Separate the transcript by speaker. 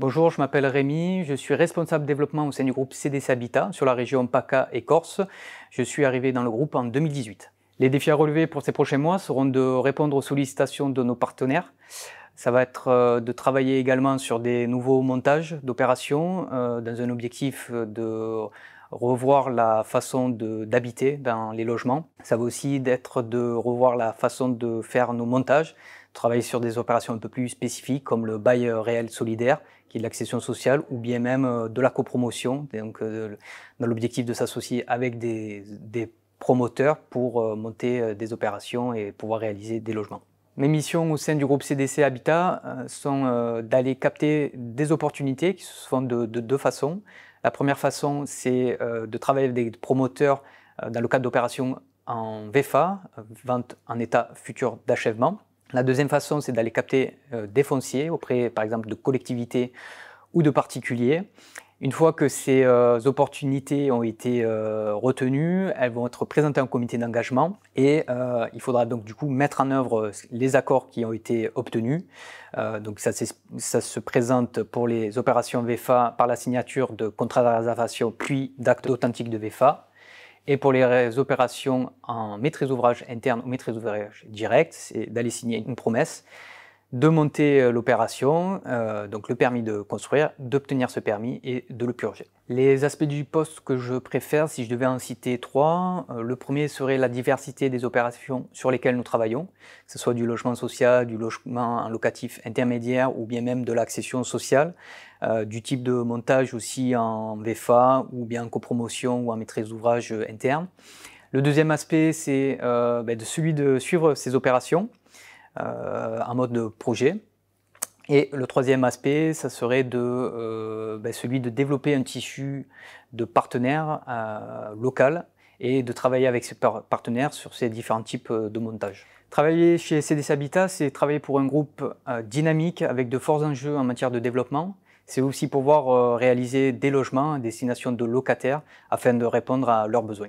Speaker 1: Bonjour, je m'appelle Rémi, je suis responsable développement au sein du groupe CDC Habitat sur la région PACA et Corse. Je suis arrivé dans le groupe en 2018. Les défis à relever pour ces prochains mois seront de répondre aux sollicitations de nos partenaires. Ça va être de travailler également sur des nouveaux montages d'opérations dans un objectif de revoir la façon d'habiter dans les logements. Ça va aussi être de revoir la façon de faire nos montages, travailler sur des opérations un peu plus spécifiques comme le bail réel solidaire, qui est de l'accession sociale, ou bien même de la copromotion, donc dans l'objectif de s'associer avec des promoteurs pour monter des opérations et pouvoir réaliser des logements. Mes missions au sein du groupe CDC Habitat sont d'aller capter des opportunités qui se font de deux façons. La première façon, c'est de travailler avec des promoteurs dans le cadre d'opérations en VFA, vente en état futur d'achèvement. La deuxième façon, c'est d'aller capter des fonciers auprès, par exemple, de collectivités ou de particuliers. Une fois que ces opportunités ont été retenues, elles vont être présentées en comité d'engagement et il faudra donc du coup mettre en œuvre les accords qui ont été obtenus. Donc ça se présente pour les opérations VFA par la signature de contrats de réservation puis d'actes authentiques de VFA. Et pour les opérations en maîtrise d'ouvrage interne ou maîtrise d'ouvrage direct, c'est d'aller signer une promesse, de monter l'opération, donc le permis de construire, d'obtenir ce permis et de le purger. Les aspects du poste que je préfère, si je devais en citer trois, le premier serait la diversité des opérations sur lesquelles nous travaillons, que ce soit du logement social, du logement locatif intermédiaire ou bien même de l'accession sociale, du type de montage aussi en VFA ou bien en copromotion ou en maîtrise d'ouvrage interne. Le deuxième aspect, c'est celui de suivre ces opérations en mode de projet. Et le troisième aspect, ça serait celui de développer un tissu de partenaires local et de travailler avec ces partenaires sur ces différents types de montage. Travailler chez CDC Habitat, c'est travailler pour un groupe dynamique avec de forts enjeux en matière de développement. C'est aussi pouvoir réaliser des logements à destination de locataires afin de répondre à leurs besoins.